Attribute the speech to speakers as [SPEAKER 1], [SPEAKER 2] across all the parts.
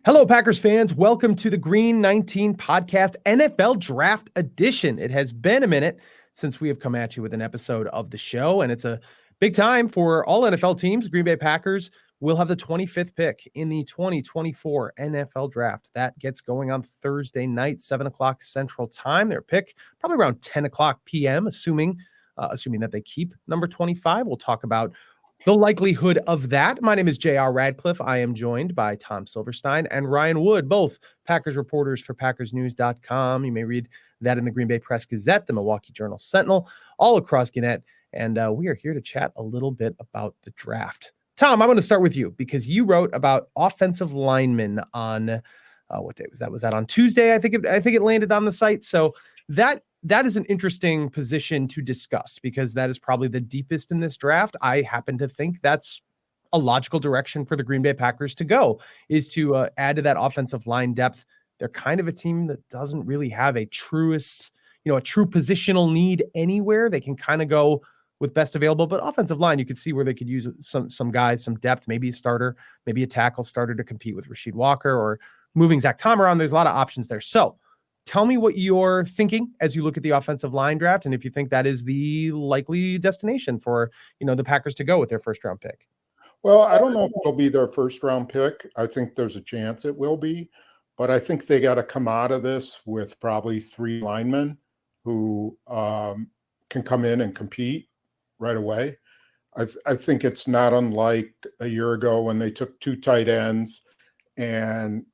[SPEAKER 1] Hello, Packers fans. Welcome to the Green 19 podcast, NFL Draft Edition. It has been a minute since we have come at you with an episode of the show, and it's a big time for all NFL teams. Green Bay Packers will have the 25th pick in the 2024 NFL Draft. That gets going on Thursday night, 7 o'clock Central Time. Their pick probably around 10 o'clock p.m., assuming that they keep number 25. We'll talk about the likelihood of that. My name is JR Radcliffe. I am joined by Tom Silverstein and Ryan Wood, both Packers reporters for PackersNews.com. You may read that in the Green Bay Press Gazette, the Milwaukee Journal Sentinel, all across Gannett. And we are here to chat a little bit about the draft. Tom, I'm going to start with you because you wrote about offensive linemen on what day was that? Was that on Tuesday? I think it landed on the site. So that is an interesting position to discuss because that is probably the deepest in this draft. I happen to think that's a logical direction for the Green Bay Packers to go, is to add to that offensive line depth. They're kind of a team that doesn't really have a true positional need anywhere. They can kind of go with best available, but offensive line, you could see where they could use some guys, some depth, maybe a starter, maybe a tackle starter to compete with Rasheed Walker or moving Zach Tom around. There's a lot of options there. So tell me what you're thinking as you look at the offensive line draft, and if you think that is the likely destination for, the Packers to go with their first round pick.
[SPEAKER 2] Well, I don't know if it'll be their first round pick. I think there's a chance it will be, but I think they got to come out of this with probably 3 linemen who can come in and compete right away. I think it's not unlike a year ago when they took 2 tight ends and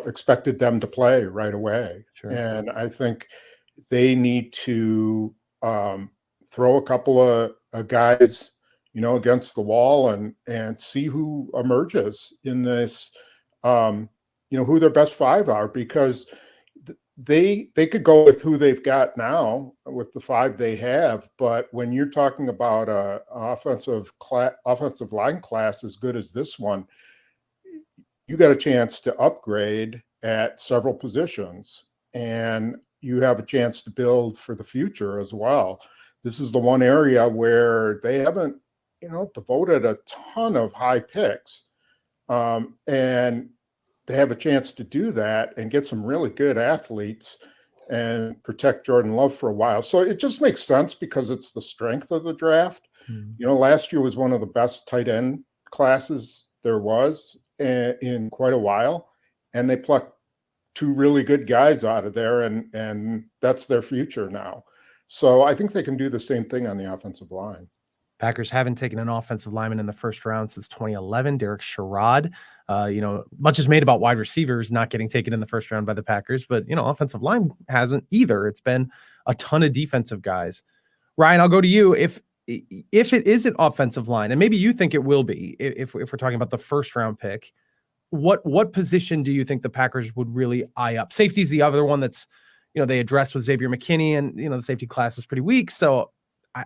[SPEAKER 2] expected them to play right away.
[SPEAKER 1] Sure.
[SPEAKER 2] And I think they need to throw a couple of guys, against the wall and see who emerges in this, who their best 5 are, because they could go with who they've got now with the 5 they have. But when you're talking about a offensive line class as good as this one, you got a chance to upgrade at several positions, and you have a chance to build for the future as well. This is the one area where they haven't, devoted a ton of high picks, and they have a chance to do that and get some really good athletes and protect Jordan Love for a while. So it just makes sense because it's the strength of the draft.
[SPEAKER 1] Mm-hmm.
[SPEAKER 2] Last year was one of the best tight end classes there was in quite a while, and they plucked 2 really good guys out of there, and that's their future now. So I think they can do the same thing on the offensive line.
[SPEAKER 1] Packers haven't taken an offensive lineman in the first round since 2011. Derek Sherrod. Much is made about wide receivers not getting taken in the first round by the Packers, but offensive line hasn't either. It's been a ton of defensive guys. Ryan, I'll go to you. If it is an offensive line, and maybe you think it will be, if we're talking about the first round pick, what position do you think the Packers would really eye up? Safety is the other one that's, they addressed with Xavier McKinney, and the safety class is pretty weak. So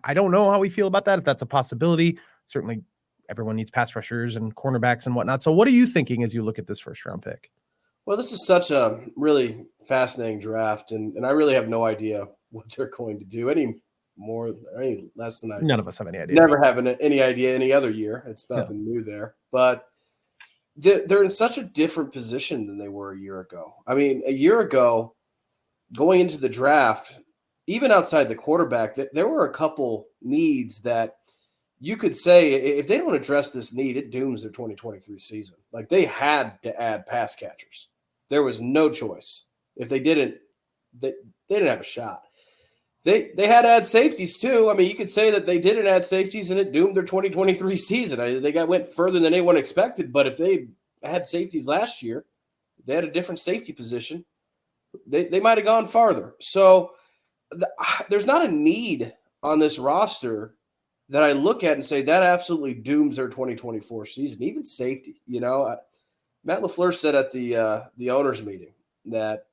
[SPEAKER 1] I don't know how we feel about that, if that's a possibility. Certainly everyone needs pass rushers and cornerbacks and whatnot. So what are you thinking as you look at this first round pick?
[SPEAKER 3] Well, this is such a really fascinating draft, and I really have no idea what they're going to do any more, any less than
[SPEAKER 1] None of us have any idea.
[SPEAKER 3] Never have any idea any other year. It's nothing new there. But they're in such a different position than they were a year ago. I mean, a year ago, going into the draft, even outside the quarterback, there were a couple needs that you could say if they don't address this need, it dooms their 2023 season. Like, they had to add pass catchers. There was no choice. If they didn't, they didn't have a shot. They had to add safeties too. I mean, you could say that they didn't add safeties and it doomed their 2023 season. They went further than anyone expected, but if they had safeties last year, if they had a different safety position, they might have gone farther. So there's not a need on this roster that I look at and say that absolutely dooms their 2024 season, even safety. Matt LaFleur said at the owners meeting that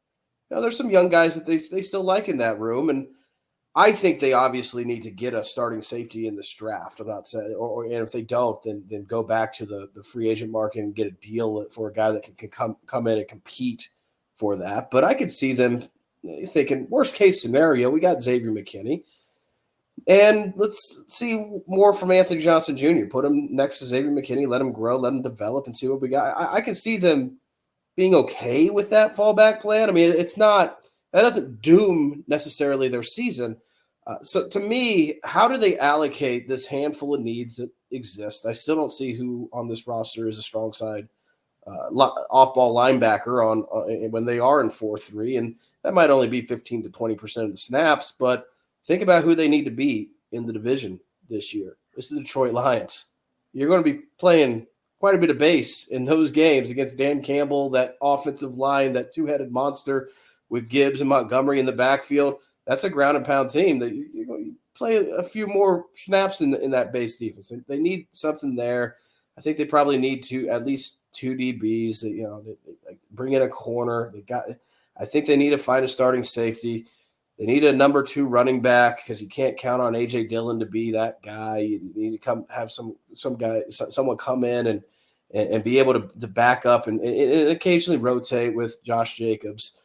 [SPEAKER 3] there's some young guys that they still like in that room, and I think they obviously need to get a starting safety in this draft. I'm not saying, and if they don't, then go back to the free agent market and get a deal for a guy that can come in and compete for that. But I could see them thinking, worst case scenario, we got Xavier McKinney, and let's see more from Anthony Johnson Jr. Put him next to Xavier McKinney, let him grow, let him develop, and see what we got. I can see them being okay with that fallback plan. I mean, that doesn't doom necessarily their season. So to me, how do they allocate this handful of needs that exist? I still don't see who on this roster is a strong side off-ball linebacker on when they are in 4-3, and that might only be 15 to 20% of the snaps. But think about who they need to beat in the division this year. This is the Detroit Lions. You're going to be playing quite a bit of base in those games against Dan Campbell, that offensive line, that two-headed monster with Gibbs and Montgomery in the backfield. That's a ground and pound team that you play a few more snaps in that base defense. They need something there. I think they probably need to at least 2 DBs. They like bring in a corner. I think they need to find a starting safety. They need a number 2 running back because you can't count on AJ Dillon to be that guy. You need to have someone come in and be able to back up and occasionally rotate with Josh Jacobs.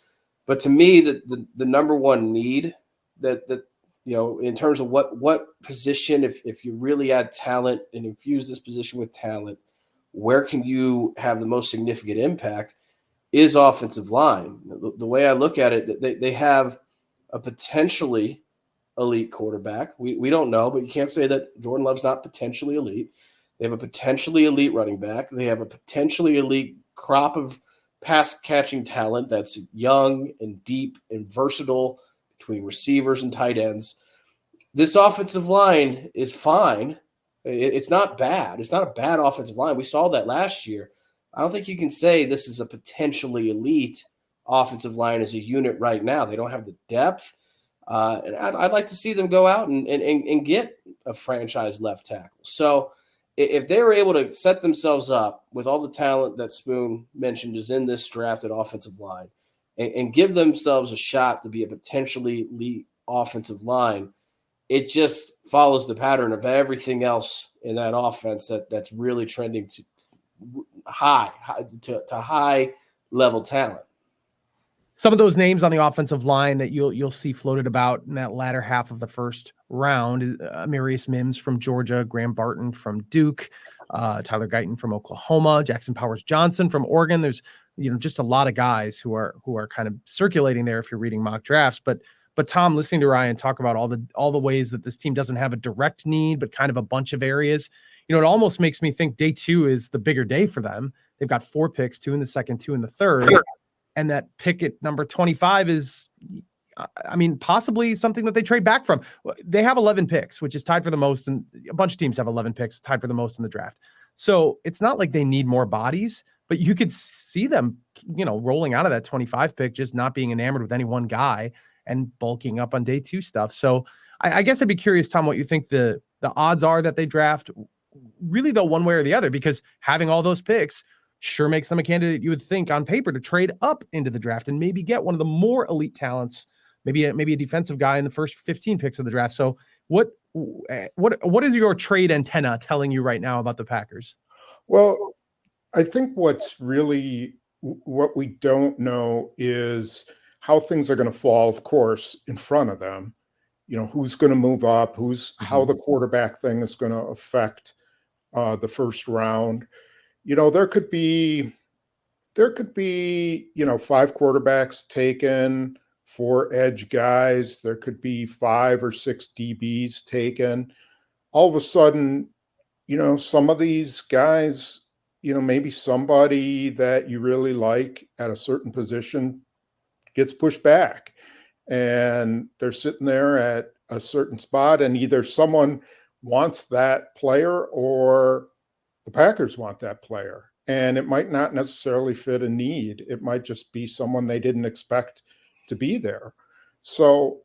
[SPEAKER 3] But to me, the number one need that in terms of what position, if you really add talent and infuse this position with talent, where can you have the most significant impact is offensive line. The way I look at it, they have a potentially elite quarterback. We don't know, but you can't say that Jordan Love's not potentially elite. They have a potentially elite running back. They have a potentially elite crop of pass-catching talent that's young and deep and versatile between receivers and tight ends. This offensive line is fine. It's not bad. It's not a bad offensive line. We saw that last year. I don't think you can say this is a potentially elite offensive line as a unit right now. They don't have the depth. And I'd like to see them go out and get a franchise left tackle. So if they were able to set themselves up with all the talent that Spoon mentioned is in this drafted offensive line and give themselves a shot to be a potentially elite offensive line, it just follows the pattern of everything else in that offense that's really trending to high level talent.
[SPEAKER 1] Some of those names on the offensive line that you'll see floated about in that latter half of the first round, Amarius Mims from Georgia, Graham Barton from Duke, Tyler Guyton from Oklahoma, Jackson Powers Johnson from Oregon. There's just a lot of guys who are kind of circulating there if you're reading mock drafts. But Tom, listening to Ryan talk about all the ways that this team doesn't have a direct need, but kind of a bunch of areas, it almost makes me think day 2 is the bigger day for them. They've got 4 picks, 2 in the second, 2 in the third. And that pick at number 25 is, possibly something that they trade back from. They have 11 picks, which is tied for the most, and a bunch of teams have 11 picks, tied for the most in the draft. So it's not like they need more bodies, but you could see them, rolling out of that 25 pick, just not being enamored with any one guy and bulking up on day 2 stuff. So I guess I'd be curious, Tom, what you think the odds are that they draft, really though, one way or the other, because having all those picks sure makes them a candidate, you would think, on paper to trade up into the draft and maybe get one of the more elite talents, maybe a defensive guy in the first 15 picks of the draft. So what is your trade antenna telling you right now about the Packers?
[SPEAKER 2] Well, I think what we don't know is how things are going to fall, of course, in front of them. Who's going to move up, how the quarterback thing is going to affect the first round. There could be 5 quarterbacks taken, 4 edge guys. There could be 5 or 6 DBs taken. All of a sudden, some of these guys, maybe somebody that you really like at a certain position gets pushed back and they're sitting there at a certain spot, and either someone wants that player or the Packers want that player, and it might not necessarily fit a need. It might just be someone they didn't expect to be there. So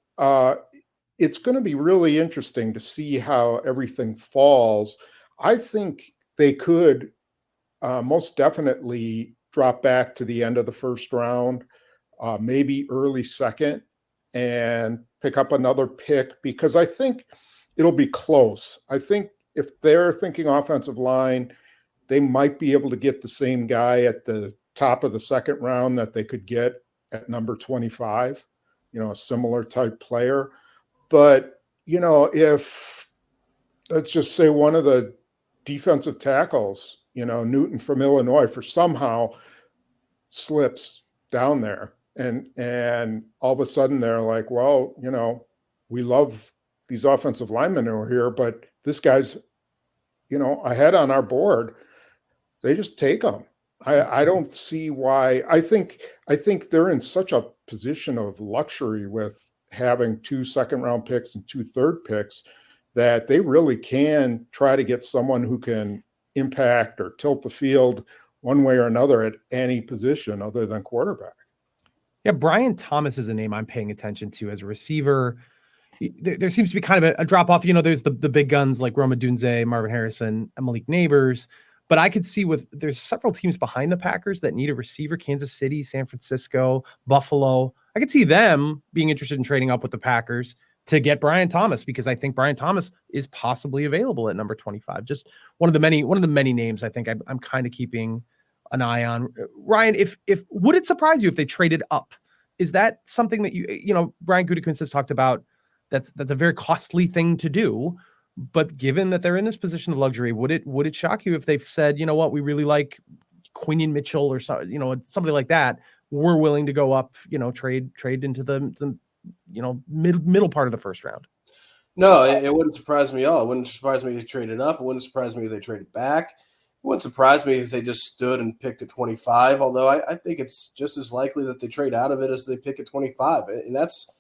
[SPEAKER 2] it's going to be really interesting to see how everything falls. I think they could most definitely drop back to the end of the first round, maybe early second, and pick up another pick, because I think it'll be close. I think if they're thinking offensive line, they might be able to get the same guy at the top of the second round that they could get at number 25, a similar type player. But, if, let's just say, one of the defensive tackles, Newton from Illinois, for some slips down there. And all of a sudden they're like, well, we love these offensive linemen who are here, but this guy's, ahead on our board. They just take them. I don't see why. I think they're in such a position of luxury with having 2 second-round picks and 2 third picks that they really can try to get someone who can impact or tilt the field one way or another at any position other than quarterback.
[SPEAKER 1] Yeah, Brian Thomas is a name I'm paying attention to as a receiver. There seems to be kind of a drop-off. There's the big guns like Rome Odunze, Marvin Harrison, and Malik Neighbors. But I could see there's several teams behind the Packers that need a receiver: Kansas City, San Francisco, Buffalo. I could see them being interested in trading up with the Packers to get Brian Thomas, because I think Brian Thomas is possibly available at number 25. Just one of the many names I think I'm kind of keeping an eye on. Ryan, if would it surprise you if they traded up? Is that something that Brian Gutekunst has talked about? That's a very costly thing to do. But given that they're in this position of luxury, would it shock you if they've said, we really like Quinion Mitchell or somebody like that? We're willing to go up, trade into the middle part of the first round.
[SPEAKER 3] No, it wouldn't surprise me at all. It wouldn't surprise me if they traded up. It wouldn't surprise me if they traded back. It wouldn't surprise me if they just stood and picked at 25, although I think it's just as likely that they trade out of it as they pick at 25. And that's,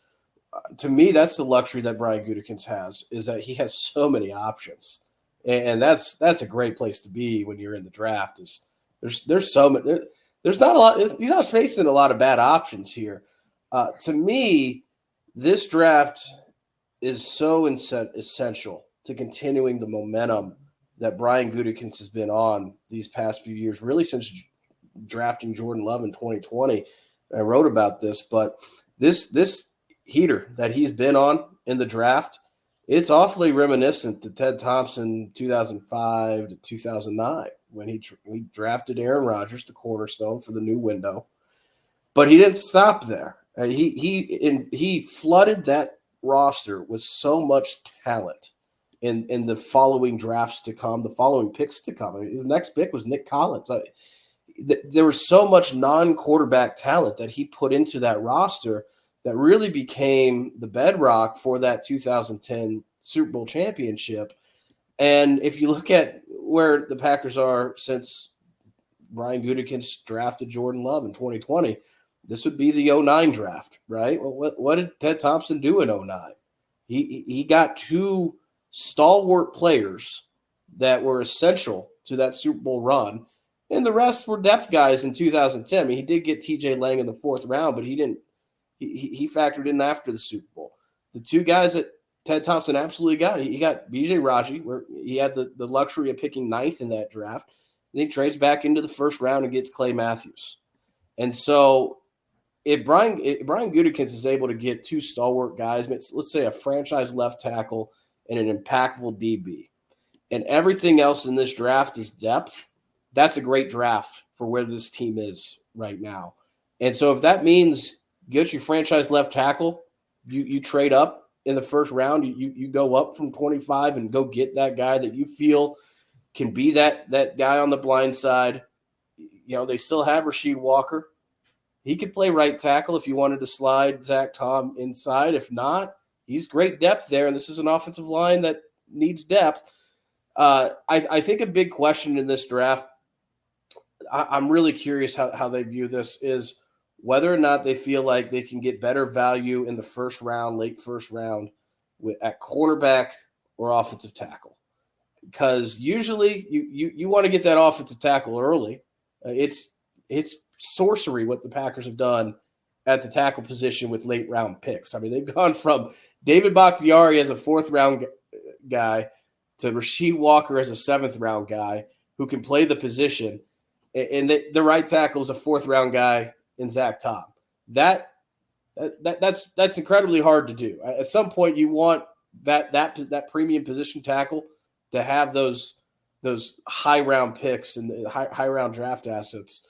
[SPEAKER 3] to me, that's the luxury that Brian Gutekunst has, is that he has so many options. And that's a great place to be when you're in the draft. Is there's so many, there's not a lot, he's not facing a lot of bad options here. To me, this draft is so essential to continuing the momentum that Brian Gutekunst has been on these past few years, really since drafting Jordan Love in 2020. I wrote about this, but this heater that he's been on in the draft, it's awfully reminiscent to Ted Thompson 2005 to 2009 when he drafted Aaron Rodgers, the cornerstone for the new window. But he didn't stop there. He flooded that roster with so much talent in the following drafts to come, the following picks to come. I mean, his next pick was Nick Collins. There was so much non-quarterback talent that he put into that roster that really became the bedrock for that 2010 Super Bowl championship. And if you look at where the Packers are since Brian Gutekunst drafted Jordan Love in 2020, this would be the 09 draft, right? Well, what did Ted Thompson do in 09? He got 2 stalwart players that were essential to that Super Bowl run, and the rest were depth guys in 2010. I mean, he did get TJ Lang in the 4th round, but he didn't. He factored in after the Super Bowl. The 2 guys that Ted Thompson absolutely got, he got B.J. Raji, where he had the luxury of picking 9th in that draft. Then he trades back into the 1st round and gets Clay Matthews. And so if Brian Gutekunst is able to get 2 stalwart guys, let's say a franchise left tackle and an impactful DB, and everything else in this draft is depth, that's a great draft for where this team is right now. And so if that means get your franchise left tackle, you trade up in the 1st round, you go up from 25 and go get that guy that you feel can be that guy on the blind side. They still have Rasheed Walker. He could play right tackle if you wanted to slide Zach Tom inside. If not, he's great depth there, and this is an offensive line that needs depth. I think a big question in this draft, I'm really curious how they view this, is whether or not they feel like they can get better value in the 1st round, late 1st round, at cornerback or offensive tackle. Because usually you want to get that offensive tackle early. It's sorcery what the Packers have done at the tackle position with late round picks. I mean, they've gone from David Bakhtiari as a 4th round guy to Rasheed Walker as a 7th round guy who can play the position. And the right tackle is a 4th round guy in Zach Tom. That's incredibly hard to do. At some point, you want that premium position tackle to have those high round picks and high round draft assets.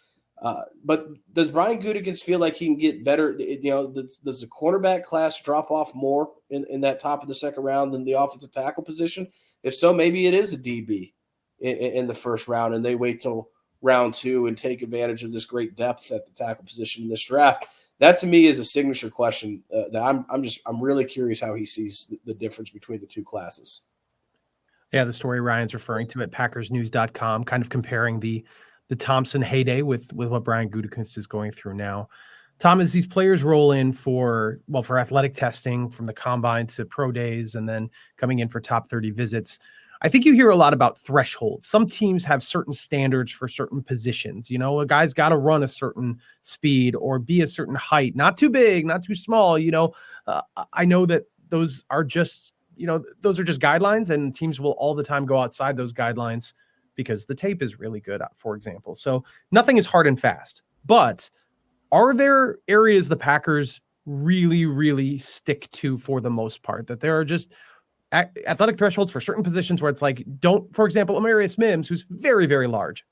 [SPEAKER 3] But does Brian Gutekunst feel like he can get better? Does the cornerback class drop off more in that top of the 2nd round than the offensive tackle position? If so, maybe it is a DB in the 1st round, and they wait till round 2 and take advantage of this great depth at the tackle position in this draft? That to me is a signature question that I'm really curious how he sees the difference between the two classes.
[SPEAKER 1] Yeah, the story Ryan's referring to at PackersNews.com, kind of comparing the Thompson heyday with what Brian Gutekunst is going through now. Tom, as these players roll in for athletic testing from the combine to pro days and then coming in for top 30 visits, I think you hear a lot about thresholds. Some teams have certain standards for certain positions. You know, a guy's got to run a certain speed or be a certain height, not too big, not too small. You know, I know that those are just guidelines, and teams will all the time go outside those guidelines because the tape is really good, for example. So nothing is hard and fast. But are there areas the Packers really, really stick to for the most part, that there are just athletic thresholds for certain positions where it's like, for example, Amarius Mims, who's very, very large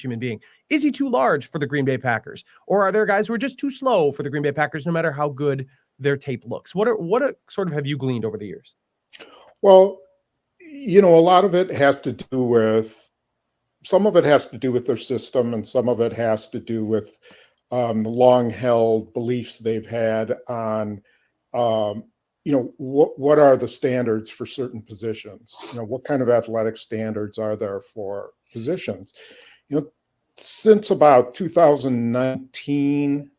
[SPEAKER 1] human being. Is he too large for the Green Bay Packers? Or are there guys who are just too slow for the Green Bay Packers, no matter how good their tape looks? What sort of have you gleaned over the years?
[SPEAKER 2] Well, you know, a lot of it has to do with, some of it has to do with their system, and some of it has to do with the long-held beliefs they've had on, you know, what are the standards for certain positions? You know, what kind of athletic standards are there for positions? You know, since about 2019,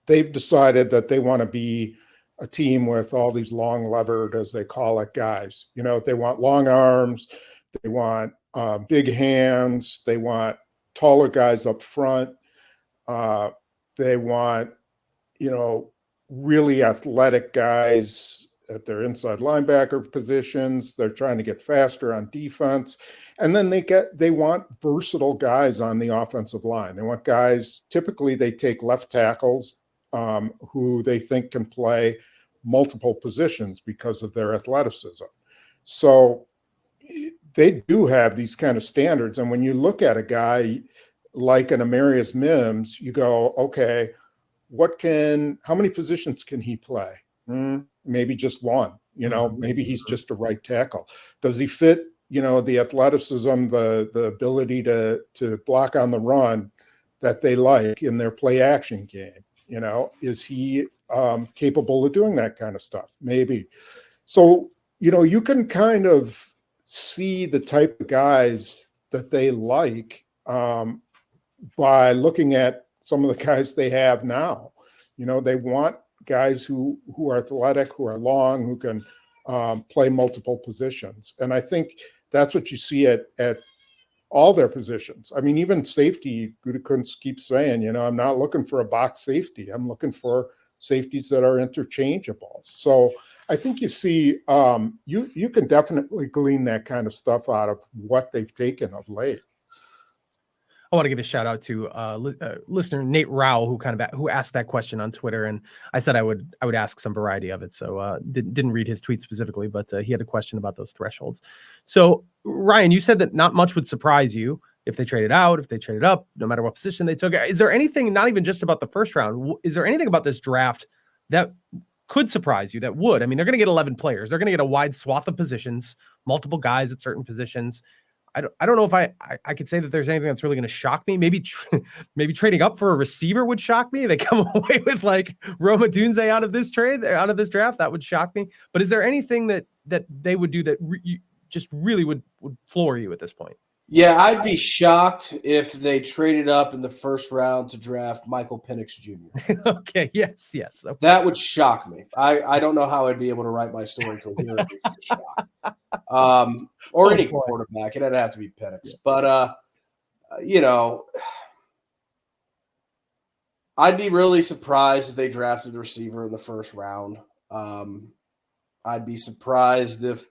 [SPEAKER 2] they've decided that they want to be a team with all these long levered, as they call it, guys. You know, they want long arms, they want big hands, they want taller guys up front, they want, you know, really athletic guys at their inside linebacker positions. They're trying to get faster on defense. And then they want versatile guys on the offensive line. They want guys, typically they take left tackles who they think can play multiple positions because of their athleticism. So they do have these kind of standards. And when you look at a guy like an Amarius Mims, you go, okay, how many positions can he play? Maybe just one, you know, maybe he's just a right tackle. Does he fit, you know, the athleticism, the ability to block on the run that they like in their play action game? You know, is he capable of doing that kind of stuff? Maybe. So, you know, you can kind of see the type of guys that they like by looking at some of the guys they have now. You know, they want guys who are athletic, who are long, who can play multiple positions. And I think that's what you see at all their positions. I mean, even safety, Gutekunst keeps saying, you know, I'm not looking for a box safety. I'm looking for safeties that are interchangeable. So I think you see, you can definitely glean that kind of stuff out of what they've taken of late.
[SPEAKER 1] I want to give a shout out to listener Nate Rao, who asked that question on Twitter, and I said I would ask some variety of it. So didn't read his tweet specifically, but he had a question about those thresholds. So Ryan, you said that not much would surprise you if they traded out, if they traded up, no matter what position they took. Is there anything, not even just about the first round, is there anything about this draft that could surprise you? That would? I mean, they're going to get 11 players. They're going to get a wide swath of positions, multiple guys at certain positions. I don't know if I could say that there's anything that's really going to shock me. Maybe trading up for a receiver would shock me. They come away with like Roma Dunze out of this draft. That would shock me. But is there anything that they would do that just really would floor you at this point?
[SPEAKER 3] Yeah, I'd be shocked if they traded up in the first round to draft Michael Penix Jr.
[SPEAKER 1] Okay. Yes. Okay.
[SPEAKER 3] That would shock me. I don't know how I'd be able to write my story coherently. Or any quarterback. It'd have to be Penix. Yeah. But, you know, I'd be really surprised if they drafted a receiver in the first round. I'd be surprised if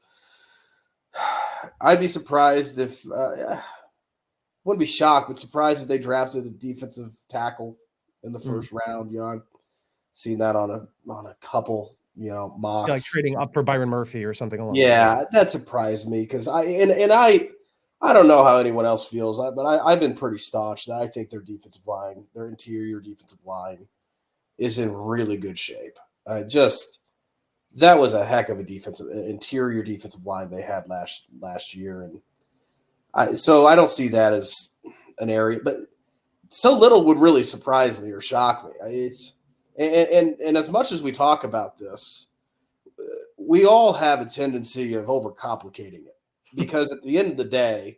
[SPEAKER 3] wouldn't be shocked, but surprised if they drafted a defensive tackle in the first round. You know, I've seen that on a couple, you know, mocks.
[SPEAKER 1] Like trading up for Byron Murphy or something along.
[SPEAKER 3] Yeah, that surprised me because I don't know how anyone else feels, but I've been pretty staunch that I think their defensive line, their interior defensive line, is in really good shape. That was a heck of a interior defensive line they had last year, and so I don't see that as an area, but so little would really surprise me or shock me. And as much as we talk about this, we all have a tendency of overcomplicating it because at the end of the day,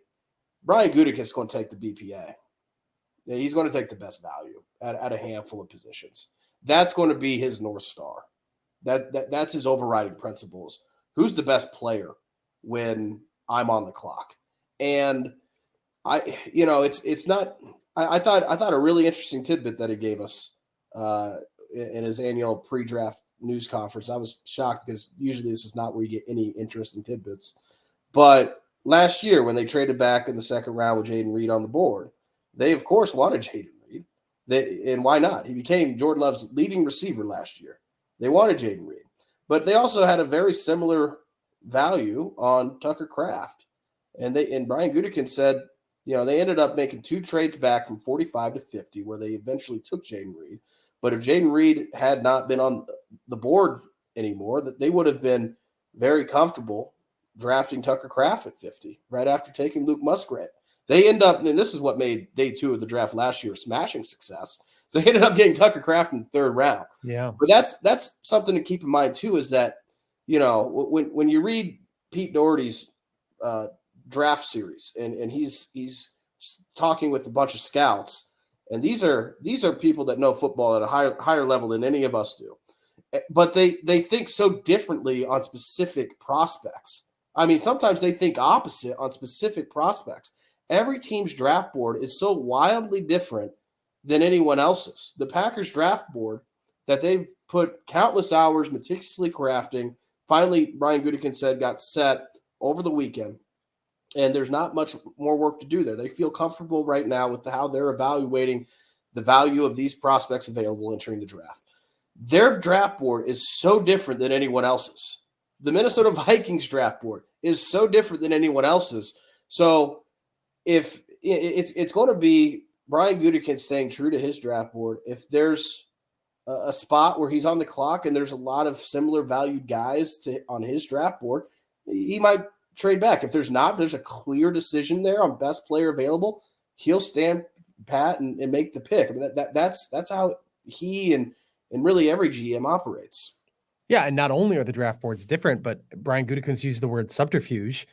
[SPEAKER 3] Brian Gutekunst is going to take the BPA. He's going to take the best value at a handful of positions. That's going to be his North Star. That's his overriding principles. Who's the best player when I'm on the clock? And it's not. I thought a really interesting tidbit that he gave us in his annual pre-draft news conference. I was shocked because usually this is not where you get any interesting tidbits. But last year, when they traded back in the second round with Jayden Reed on the board, they of course wanted Jayden Reed. And why not? He became Jordan Love's leading receiver last year. They wanted Jayden Reed, but they also had a very similar value on Tucker Kraft. And Brian Gutekunst said, they ended up making 2 trades back from 45 to 50, where they eventually took Jayden Reed. But if Jayden Reed had not been on the board anymore, that they would have been very comfortable drafting Tucker Kraft at 50, right after taking Luke Musgrave. They end up, and this is what made day 2 of the draft last year a smashing success. So they ended up getting Tucker Kraft in the 3rd round.
[SPEAKER 1] Yeah.
[SPEAKER 3] But that's something to keep in mind too, is that, when you read Pete Doherty's draft series and he's talking with a bunch of scouts, and these are people that know football at a higher level than any of us do. But they think so differently on specific prospects. I mean, sometimes they think opposite on specific prospects. Every team's draft board is so wildly different than anyone else's. The Packers draft board that they've put countless hours meticulously crafting, finally, Brian Gutekunst said, got set over the weekend. And there's not much more work to do there. They feel comfortable right now with how they're evaluating the value of these prospects available entering the draft. Their draft board is so different than anyone else's. The Minnesota Vikings draft board is so different than anyone else's. So if it's going to be Brian Gutekunst staying true to his draft board, if there's a spot where he's on the clock and there's a lot of similar valued guys on his draft board, he might trade back. If there's not, there's a clear decision there on best player available, he'll stand pat and make the pick. I mean, that's how he and really every GM operates.
[SPEAKER 1] Yeah, and not only are the draft boards different, but Brian Gutekunst used the word subterfuge.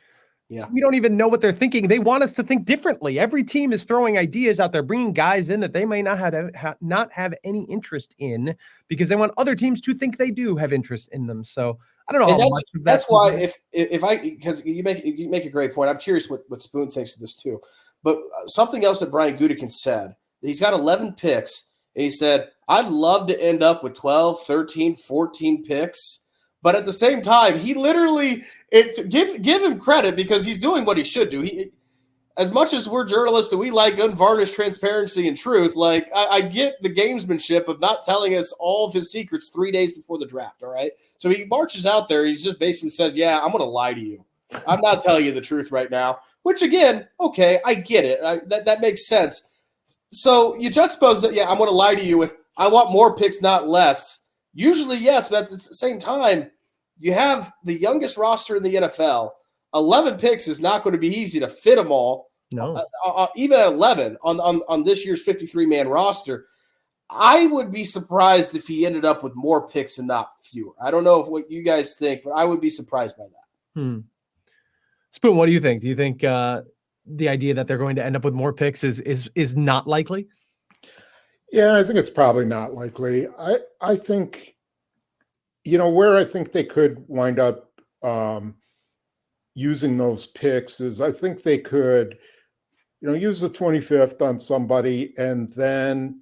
[SPEAKER 3] Yeah,
[SPEAKER 1] we don't even know what they're thinking. They want us to think differently. Every team is throwing ideas out there, bringing guys in that they may not have any interest in, because they want other teams to think they do have interest in them. So I don't know how much of
[SPEAKER 3] that's why because you make a great point. I'm curious what Spoon thinks of this too. But something else that Brian Gutekunst said, he's got 11 picks, and he said, I'd love to end up with 12, 13, 14 picks. But at the same time, he literally give him credit, because he's doing what he should do. As much as we're journalists and we like unvarnished transparency and truth, like I get the gamesmanship of not telling us all of his secrets 3 days before the draft. All right. So he marches out there. He just basically says, yeah, I'm going to lie to you. I'm not telling you the truth right now, which again, okay, I get it. That makes sense. So you juxtapose that. Yeah, I'm going to lie to you with, I want more picks, not less. Usually, yes, but at the same time, you have the youngest roster in the NFL. 11 picks is not going to be easy to fit them all.
[SPEAKER 1] No,
[SPEAKER 3] even at 11 on this year's 53-man roster. I would be surprised if he ended up with more picks and not fewer. I don't know what you guys think, but I would be surprised by that.
[SPEAKER 1] Spoon, what do you think? Do you think the idea that they're going to end up with more picks is not likely?
[SPEAKER 2] Yeah, I think it's probably not likely. I think, where I think they could wind up using those picks is, I think they could, use the 25th on somebody, and then,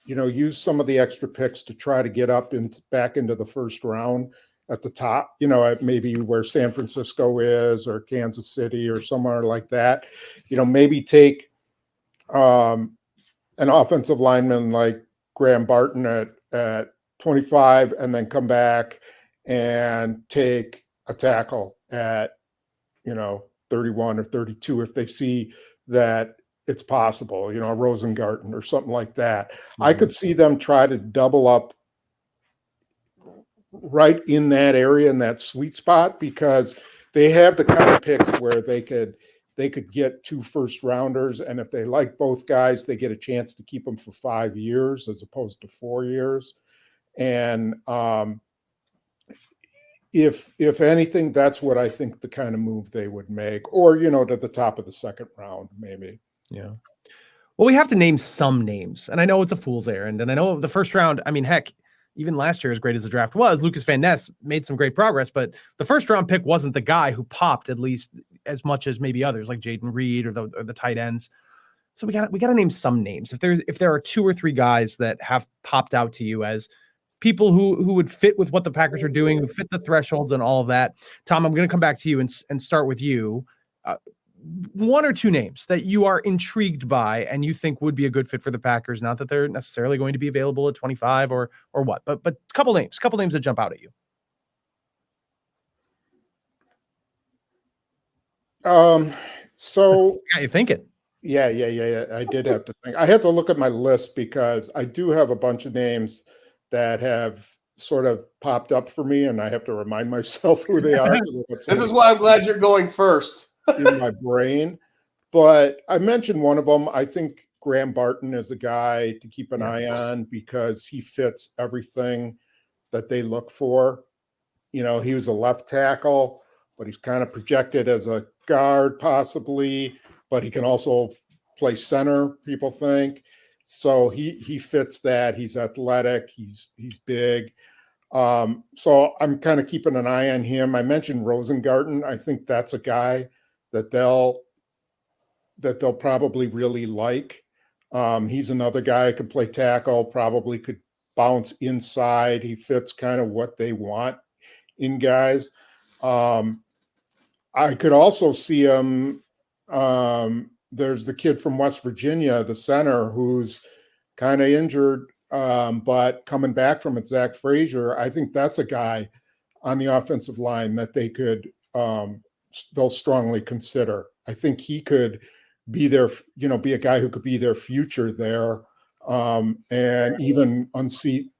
[SPEAKER 2] use some of the extra picks to try to get up back into the first round at the top, at maybe where San Francisco is, or Kansas City, or somewhere like that. Maybe take an offensive lineman like Graham Barton at 25, and then come back and take a tackle at 31 or 32 if they see that it's possible, a Rosengarten or something like that. Mm-hmm. I could see them try to double up right in that area, in that sweet spot, because they have the kind of picks where they could they could get 2 first-rounders, and if they like both guys, they get a chance to keep them for 5 years as opposed to 4 years. And if anything, that's what I think the kind of move they would make, or to the top of the second round, maybe.
[SPEAKER 1] Yeah. Well, we have to name some names, and I know it's a fool's errand, and I know the first round, I mean, heck, even last year, as great as the draft was, Lucas Van Ness made some great progress, but the first round pick wasn't the guy who popped at least as much as maybe others like Jaden Reed or the tight ends. So we got to name some names. If there are 2 or 3 guys that have popped out to you as people who would fit with what the Packers are doing, who fit the thresholds and all of that. Tom, I'm going to come back to you and start with you. 1 or 2 names that you are intrigued by and you think would be a good fit for the Packers. Not that they're necessarily going to be available at 25 or what, but a couple names that jump out at you.
[SPEAKER 2] So
[SPEAKER 1] got you thinking.
[SPEAKER 2] Yeah. I did have to think. I had to look at my list because I do have a bunch of names that have sort of popped up for me, and I have to remind myself who they are.
[SPEAKER 3] This is why I'm glad you're going first.
[SPEAKER 2] In my brain. But I mentioned one of them. I think Graham Barton is a guy to keep an eye on because he fits everything that they look for. He was a left tackle, but he's kind of projected as a guard possibly, but he can also play center, people think. So he fits that. He's athletic. He's big. So I'm kind of keeping an eye on him. I mentioned Rosengarten. I think that's a guy that they'll probably really like. He's another guy who can play tackle, probably could bounce inside. He fits kind of what they want in guys. I could also see him. There's the kid from West Virginia, the center, who's kind of injured, but coming back from it, Zach Frazier. I think that's a guy on the offensive line that they could, they'll strongly consider. I think he could be their, be a guy who could be their future there, and even unseat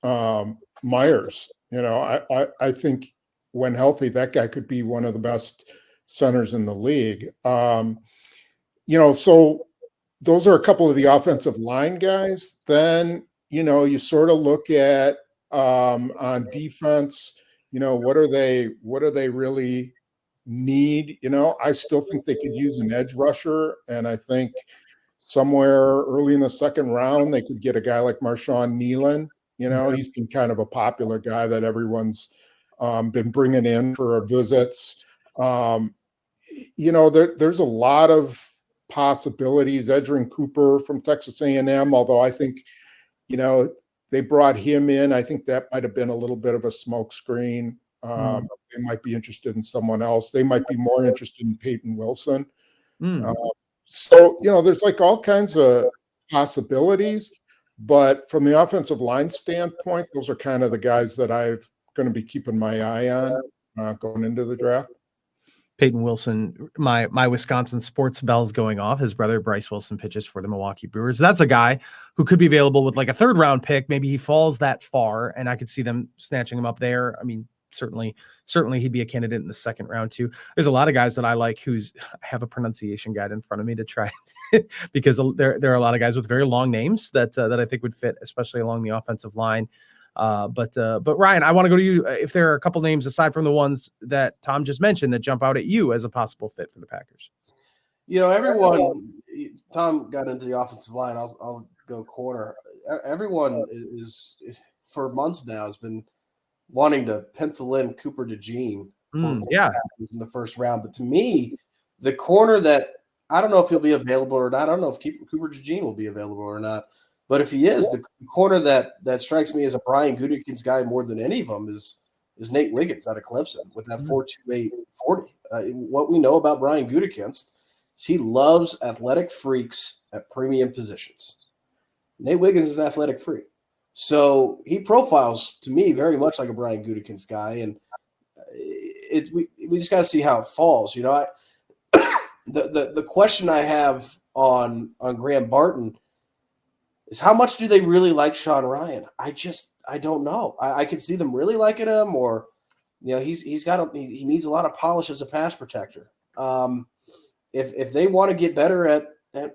[SPEAKER 2] Myers. I think when healthy, that guy could be one of the best centers in the league. So those are a couple of the offensive line guys. Then, you sort of look at on defense, what are they really need? I still think they could use an edge rusher. And I think somewhere early in the second round, they could get a guy like Marshawn Nealon. He's been kind of a popular guy that everyone's been bringing in for visits. There's a lot of possibilities. Edgerrin Cooper from Texas A&M, although I think, they brought him in. I think that might have been a little bit of a smokescreen. They might be interested in someone else. They might be more interested in Peyton Wilson. So, there's like all kinds of possibilities. But from the offensive line standpoint, those are kind of the guys that I'm going to be keeping my eye on going into the draft.
[SPEAKER 1] Peyton Wilson, my Wisconsin sports bell's going off. His brother, Bryce Wilson, pitches for the Milwaukee Brewers. That's a guy who could be available with like a 3rd round pick. Maybe he falls that far, and I could see them snatching him up there. I mean, certainly he'd be a candidate in the 2nd round too. There's a lot of guys that I like I have a pronunciation guide in front of me to try because there are a lot of guys with very long names that I think would fit, especially along the offensive line. But Ryan, I want to go to you. If there are a couple names aside from the ones that Tom just mentioned that jump out at you as a possible fit for the Packers.
[SPEAKER 3] Everyone, Tom got into the offensive line. I'll go corner. Everyone is for months now has been wanting to pencil in Cooper DeJean in the 1st round. But to me, the corner that I don't know if he'll be available or not. I don't know if Cooper DeJean will be available or not. But if he is, the corner that strikes me as a Brian Gutekunst guy more than any of them is Nate Wiggins out of Clemson with that 4.28 40. What we know about Brian Gutekunst is he loves athletic freaks at premium positions. Nate Wiggins is an athletic freak. So he profiles to me very much like a Brian Gutekunst guy, and we just got to see how it falls. The question I have on Graham Barton is how much do they really like Sean Ryan? I don't know. I could see them really liking him, or he needs a lot of polish as a pass protector. if they want to get better at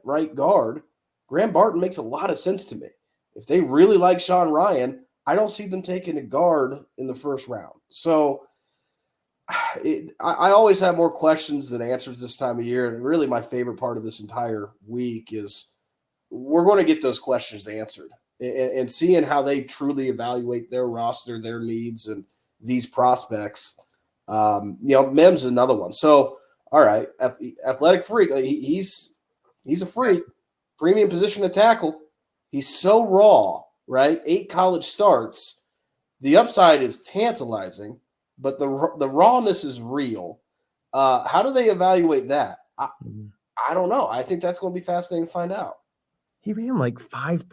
[SPEAKER 3] right guard, Graham Barton makes a lot of sense to me. If they really like Sean Ryan, I don't see them taking a guard in the first round. So I always have more questions than answers this time of year. And really my favorite part of this entire week is we're going to get those questions answered and seeing how they truly evaluate their roster, their needs, and these prospects. Mims is another one. So, all right, athletic freak. He's a freak. Premium position to tackle. He's so raw, right? 8 college starts. The upside is tantalizing, but the rawness is real. How do they evaluate that? I don't know. I think that's going to be fascinating to find out.
[SPEAKER 1] He ran like 5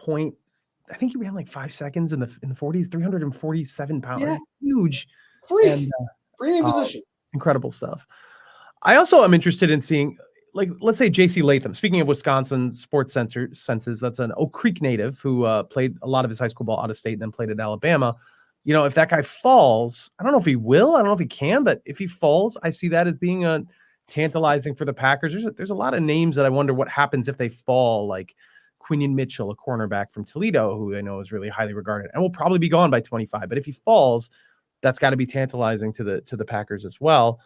[SPEAKER 1] seconds in the 40s, 347 pounds.
[SPEAKER 3] Yeah.
[SPEAKER 1] It's huge.
[SPEAKER 3] Freak.
[SPEAKER 1] And,
[SPEAKER 3] premium position.
[SPEAKER 1] Incredible stuff. I also am interested in seeing, like, let's say J.C. Latham. Speaking of Wisconsin sports senses, that's an Oak Creek native who played a lot of his high school ball out of state and then played at Alabama. If that guy falls, I don't know if he will. I don't know if he can, but if he falls, I see that as being tantalizing for the Packers. There's a lot of names that I wonder what happens if they fall, like Quinion Mitchell, a cornerback from Toledo, who I know is really highly regarded and will probably be gone by 25. But if he falls, that's got to be tantalizing to the Packers as well.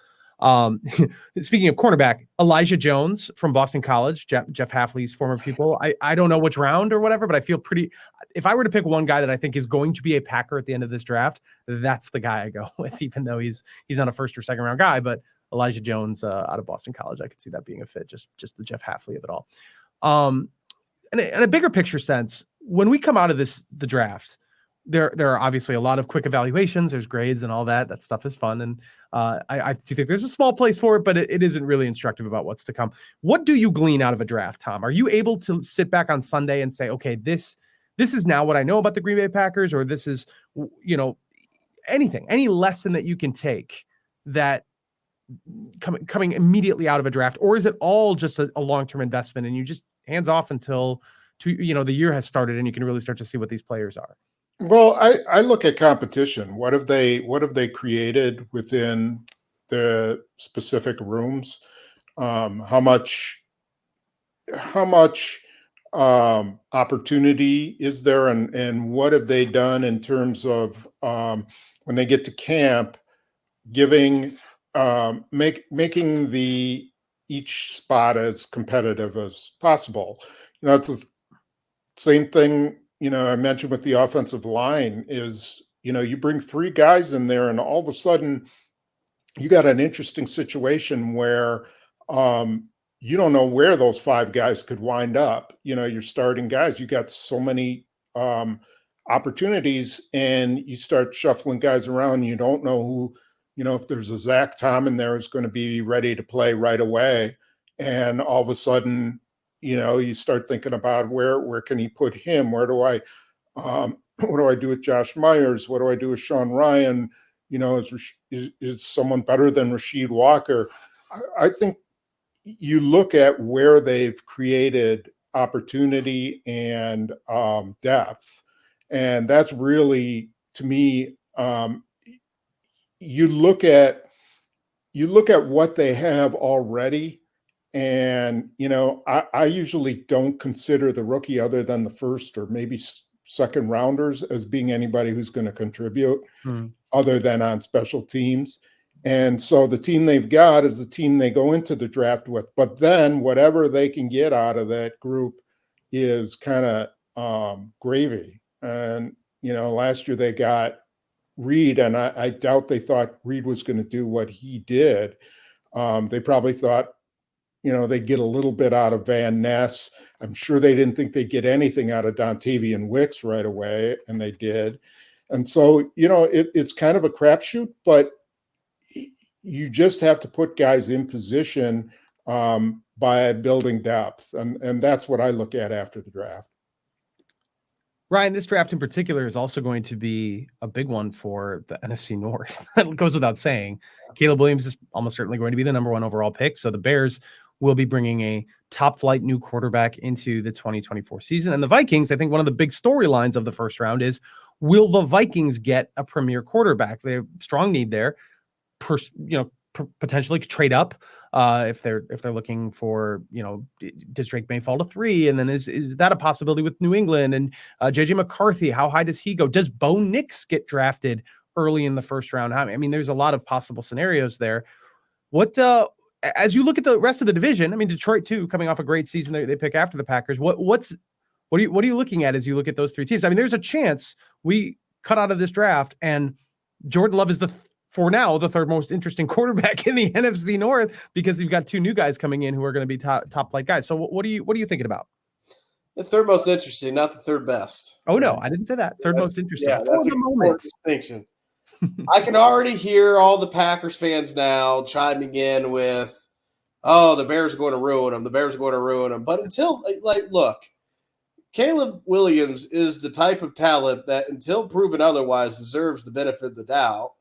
[SPEAKER 1] Speaking of cornerback, Elijah Jones from Boston College, Jeff Hafley's former pupil. I don't know which round or whatever, but I feel if I were to pick one guy that I think is going to be a Packer at the end of this draft, that's the guy I go with, even though he's not a first or second round guy. But Elijah Jones out of Boston College, I could see that being a fit, just the Jeff Hafley of it all. In a bigger picture sense, when we come out of the draft, there are obviously a lot of quick evaluations. There's grades and all that. That stuff is fun. And I do think there's a small place for it, but it isn't really instructive about what's to come. What do you glean out of a draft, Tom? Are you able to sit back on Sunday and say, okay, this is now what I know about the Green Bay Packers, or this is, any lesson that you can take that coming immediately out of a draft, or is it all just a long-term investment and you just hands off until the year has started and you can really start to see what these players are?
[SPEAKER 2] Well, I look at competition. What have they created within the specific rooms? How much opportunity is there, and what have they done in terms of when they get to camp, giving making each spot as competitive as possible? It's the same thing. I mentioned with the offensive line is, you bring 3 guys in there and all of a sudden you got an interesting situation where you don't know where those 5 guys could wind up. You're starting guys, you got so many opportunities and you start shuffling guys around. You don't know who, if there's a Zach Tom in there who's going to be ready to play right away. And all of a sudden, you start thinking about where can he put him? Where do I, what do I do with Josh Myers? What do I do with Sean Ryan? Is someone better than Rasheed Walker? I think you look at where they've created opportunity and depth, and that's really, to me, you look at what they have already. And, I usually don't consider the rookie other than the first or maybe second rounders as being anybody who's going to contribute other than on special teams. And so the team they've got is the team they go into the draft with. But then whatever they can get out of that group is kind of gravy. And, last year they got Reed, and I doubt they thought Reed was going to do what he did. They probably thought, they'd get a little bit out of Van Ness. I'm sure they didn't think they'd get anything out of Dontavian Wicks right away, and they did. And so, it's kind of a crapshoot, but you just have to put guys in position by building depth. And that's what I look at after the draft.
[SPEAKER 1] Ryan, this draft in particular is also going to be a big one for the NFC North. That goes without saying. Caleb Williams is almost certainly going to be the number 1 overall pick. So the Bears will be bringing a top flight new quarterback into the 2024 season. And the Vikings, I think one of the big storylines of the first round is, will the Vikings get a premier quarterback? They have strong need there. potentially trade up if they're looking for, does Drake May fall to 3, and then is that a possibility with New England? And JJ McCarthy, how high does he go? Does Bo Nix get drafted early in the first round? I mean, there's a lot of possible scenarios there. What as you look at the rest of the division, I mean, Detroit too, coming off a great season, they pick after the Packers. What are you looking at as you look at those 3 teams? I mean, there's a chance we cut out of this draft and Jordan Love is for now the 3rd most interesting quarterback in the NFC North, because you've got 2 new guys coming in who are going to be top flight guys. So what are you thinking about?
[SPEAKER 3] The 3rd most interesting, not the 3rd best.
[SPEAKER 1] Oh no, I didn't say that. 3rd most interesting.
[SPEAKER 3] Yeah, that's a moment distinction. I can already hear all the Packers fans now chiming in with, "Oh, the Bears are going to ruin them. The Bears are going to ruin them." But until, look, Caleb Williams is the type of talent that, until proven otherwise, deserves the benefit of the doubt,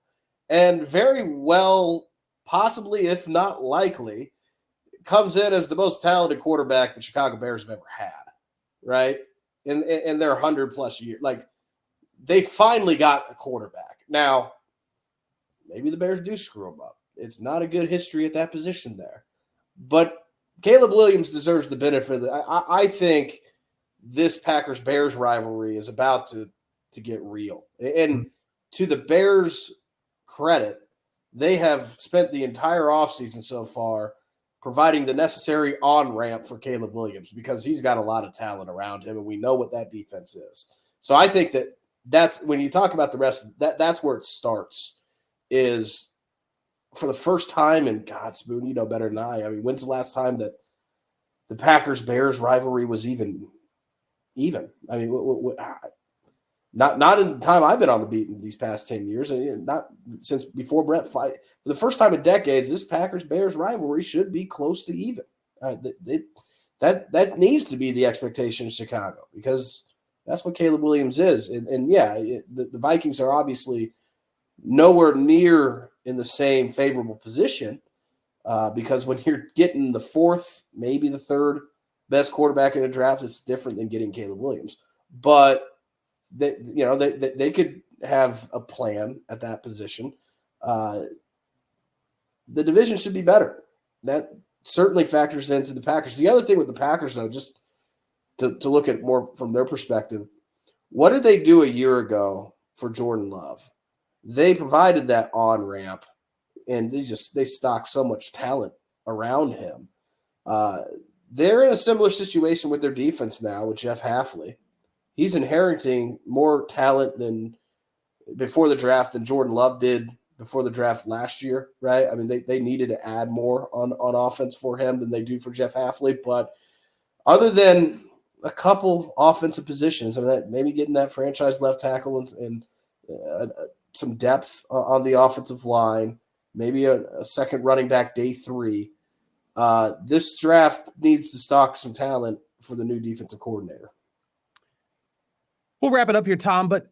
[SPEAKER 3] and very well, possibly, if not likely, comes in as the most talented quarterback the Chicago Bears have ever had, right? In their 100+ years. Like, they finally got a quarterback. Now, maybe the Bears do screw him up. It's not a good history at that position there. But Caleb Williams deserves the benefit. I think this Packers-Bears rivalry is about to get real. And to the Bears' credit, they have spent the entire offseason so far providing the necessary on-ramp for Caleb Williams, because he's got a lot of talent around him, and we know what that defense is. So I think that's when you talk about the rest of that's where it starts, is for the first time, and God, Spoon, you know better than I mean, when's the last time that the Packers-Bears rivalry was even? I mean, not in the time I've been on the beat in these past 10 years, and not since before Brett fight. For the first time in decades, this Packers-Bears rivalry should be close to even. That needs to be the expectation in Chicago, because that's what Caleb Williams is. And the Vikings are obviously nowhere near in the same favorable position, because when you're getting the 4th, maybe the 3rd best quarterback in the draft, it's different than getting Caleb Williams. But they could have a plan at that position. The division should be better. That certainly factors into the Packers. The other thing with the Packers, though, just to look at more from their perspective, what did they do a year ago for Jordan Love? They provided that on-ramp, and they stocked so much talent around him. They're in a similar situation with their defense now with Jeff Hafley. He's inheriting more talent than before the draft than Jordan Love did before the draft last year, right? I mean, they needed to add more on offense for him than they do for Jeff Hafley. But other than a couple offensive positions, I mean, maybe getting that franchise left tackle and some depth on the offensive line, maybe a second running back day 3. This draft needs to stock some talent for the new defensive coordinator.
[SPEAKER 1] We'll wrap it up here, Tom. But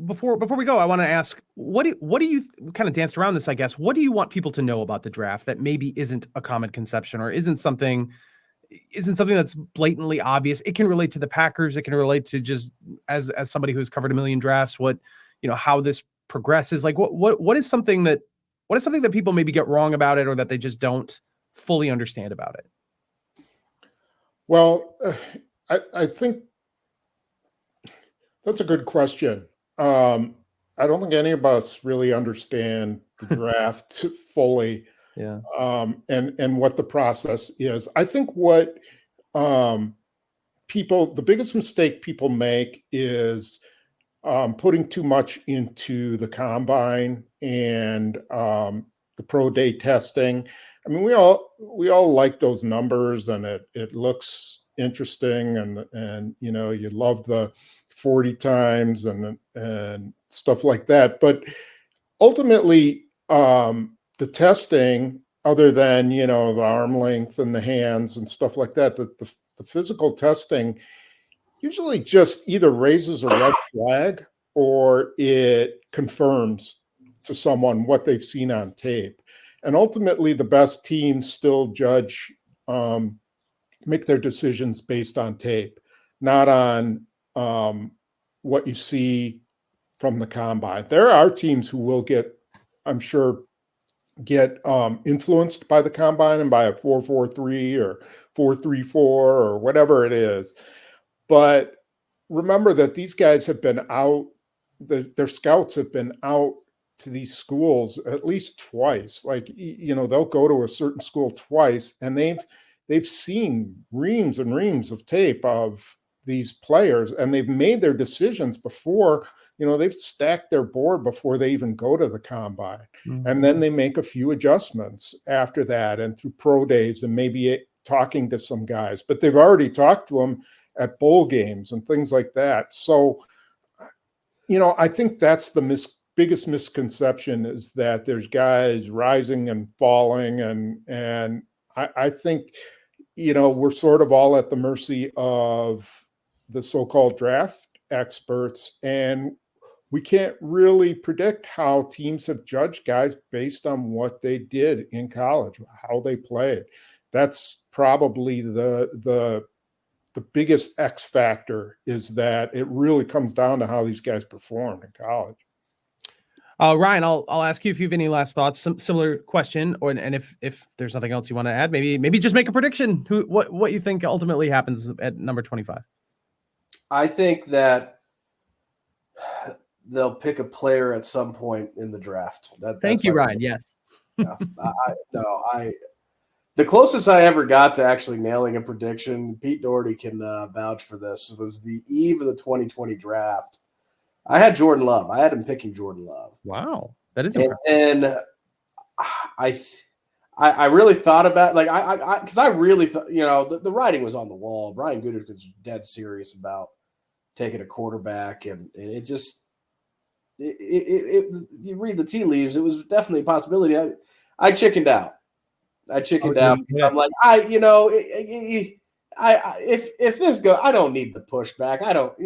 [SPEAKER 1] before we go, I want to ask, what do you kind of danced around this, I guess. What do you want people to know about the draft that maybe isn't a common conception, or isn't something that's blatantly obvious? It can relate to the Packers. It can relate to just as somebody who's covered a million drafts, how this progresses. Like what is something that people maybe get wrong about it, or that they just don't fully understand about it?
[SPEAKER 2] Well, I think that's a good question. I don't think any of us really understand the draft fully.
[SPEAKER 1] Yeah.
[SPEAKER 2] And what the process is. I think what the biggest mistake people make is putting too much into the combine and the pro day testing. I mean, we all like those numbers, and it looks interesting, and you love the 40 times and stuff like that. But ultimately, the testing, other than the arm length and the hands and stuff like that, the physical testing usually just either raises a red flag or it confirms to someone what they've seen on tape. And ultimately, the best teams still make their decisions based on tape, not on what you see from the combine. There are teams who will get, I'm sure, get influenced by the combine and by a 4.43 or 4.34 or whatever it is. But remember that these guys have been out, their scouts have been out to these schools at least twice. Like, they'll go to a certain school twice, and they've seen reams and reams of tape of these players, and they've made their decisions before. They've stacked their board before they even go to the combine.
[SPEAKER 1] Mm-hmm.
[SPEAKER 2] And then they make a few adjustments after that and through pro days and maybe talking to some guys. But they've already talked to them at bowl games and things like that. So, I think that's the biggest misconception, is that there's guys rising and falling. And I think, we're sort of all at the mercy of the so-called draft experts, and we can't really predict how teams have judged guys based on what they did in college, how they played. That's probably the biggest X factor, is that it really comes down to how these guys performed in college.
[SPEAKER 1] Ryan, I'll ask you if you have any last thoughts. Similar question, and if there's nothing else you want to add, maybe just make a prediction. What you think ultimately happens at number 25? I
[SPEAKER 3] think that they'll pick a player at some point in the draft.
[SPEAKER 1] Thank you, Ryan. Yes.
[SPEAKER 3] Yeah, the closest I ever got to actually nailing a prediction, Pete Doherty can vouch for this, was the eve of the 2020 draft. I had Jordan Love. I had him picking Jordan Love.
[SPEAKER 1] Wow, that is impressive.
[SPEAKER 3] And I really thought about, because I really thought, the writing was on the wall. Brian Gutekunst was dead serious about taking a quarterback, and it just you read the tea leaves, it was definitely a possibility. I chickened out. I'm like, if this goes, I don't need the pushback. I don't,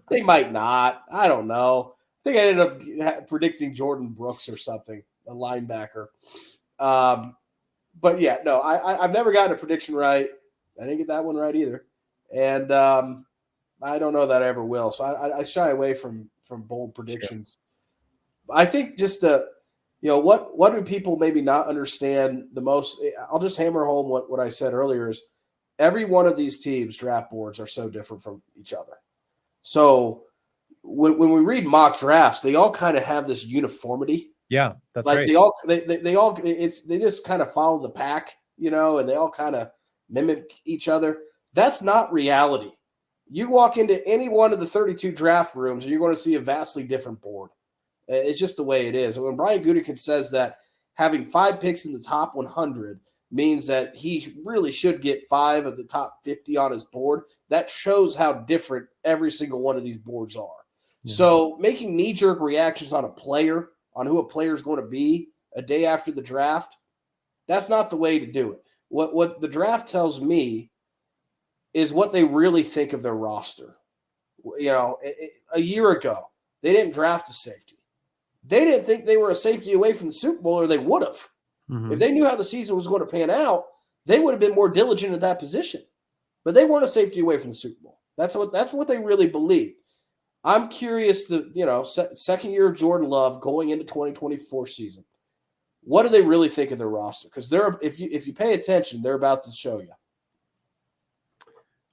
[SPEAKER 3] they might not. I don't know. I think I ended up predicting Jordan Brooks or something, a linebacker. But yeah, no, I've never gotten a prediction right. I didn't get that one right either. And I don't know that I ever will. So I shy away from bold predictions. Sure. I think just what do people maybe not understand the most? I'll just hammer home what I said earlier is every one of these teams' draft boards are so different from each other. So when we read mock drafts, they all kind of have this uniformity.
[SPEAKER 1] Yeah, that's
[SPEAKER 3] like
[SPEAKER 1] right.
[SPEAKER 3] They just kind of follow the pack, and they all kind of mimic each other. That's not reality. You walk into any one of the 32 draft rooms, and you're going to see a vastly different board. It's just the way it is. And when Brian Gutekunst says that having 5 picks in the top 100 means that he really should get 5 of the top 50 on his board, that shows how different every single one of these boards are. Yeah. So making knee-jerk reactions on who a player is going to be a day after the draft, that's not the way to do it. What the draft tells me is what they really think of their roster. A year ago, they didn't draft a safety. They didn't think they were a safety away from the Super Bowl, or they would have. Mm-hmm. If they knew how the season was going to pan out, they would have been more diligent at that position. But they weren't a safety away from the Super Bowl. That's what they really believe. I'm curious to, second year of Jordan Love going into 2024 season. What do they really think of their roster? Because if you pay attention, they're about to show you.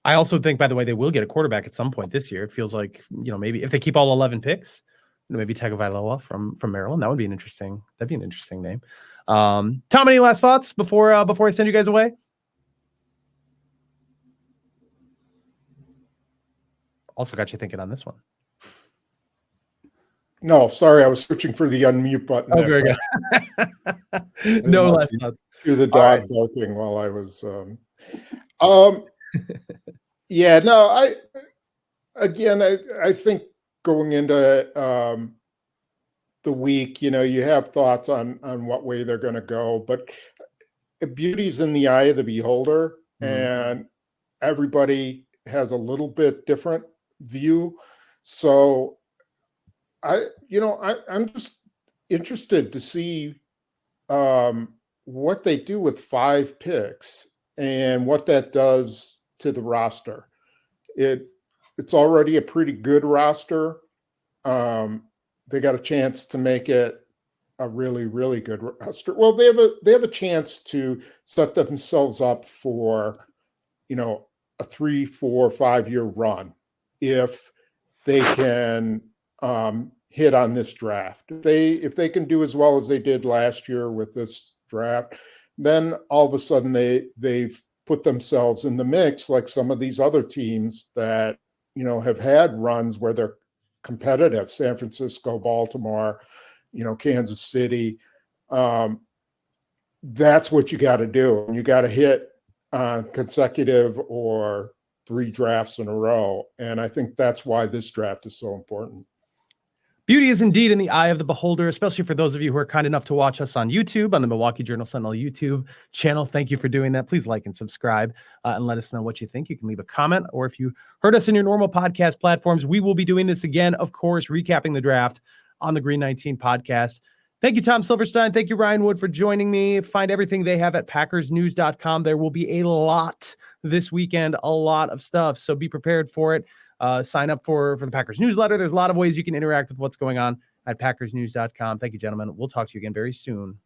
[SPEAKER 1] I also think, by the way, they will get a quarterback at some point this year. It feels like, maybe if they keep all 11 picks, maybe Tagovailoa from Maryland. That'd be an interesting name. Tom, any last thoughts before I send you guys away? Also got you thinking on this one.
[SPEAKER 2] No, sorry, I was searching for the unmute button.
[SPEAKER 1] Oh, very good. No last thoughts.
[SPEAKER 2] Hear the dog barking while I was. Yeah, no, I think going into the week, you have thoughts on what way they're going to go, but beauty's in the eye of the beholder, and everybody has a little bit different view. So I'm just interested to see what they do with 5 picks and what that does to the roster. It's already a pretty good roster. They got a chance to make it a really, really good roster. Well, they have a chance to set themselves up for, a 3, 4, 5 year run if they can hit on this draft. If they can do as well as they did last year with this draft, then all of a sudden they've put themselves in the mix like some of these other teams that have had runs where they're competitive. San Francisco, Baltimore, Kansas City. That's what you got to do. You got to hit consecutive or 3 drafts in a row. And I think that's why this draft is so important.
[SPEAKER 1] Beauty is indeed in the eye of the beholder, especially for those of you who are kind enough to watch us on YouTube, on the Milwaukee Journal Sentinel YouTube channel. Thank you for doing that. Please like and subscribe and let us know what you think. You can leave a comment, or if you heard us in your normal podcast platforms, we will be doing this again, of course, recapping the draft on the Green 19 podcast. Thank you, Tom Silverstein. Thank you, Ryan Wood, for joining me. Find everything they have at packersnews.com. There will be a lot this weekend, a lot of stuff, so be prepared for it. Sign up for the Packers newsletter. There's a lot of ways you can interact with what's going on at packersnews.com. Thank you, gentlemen. We'll talk to you again very soon.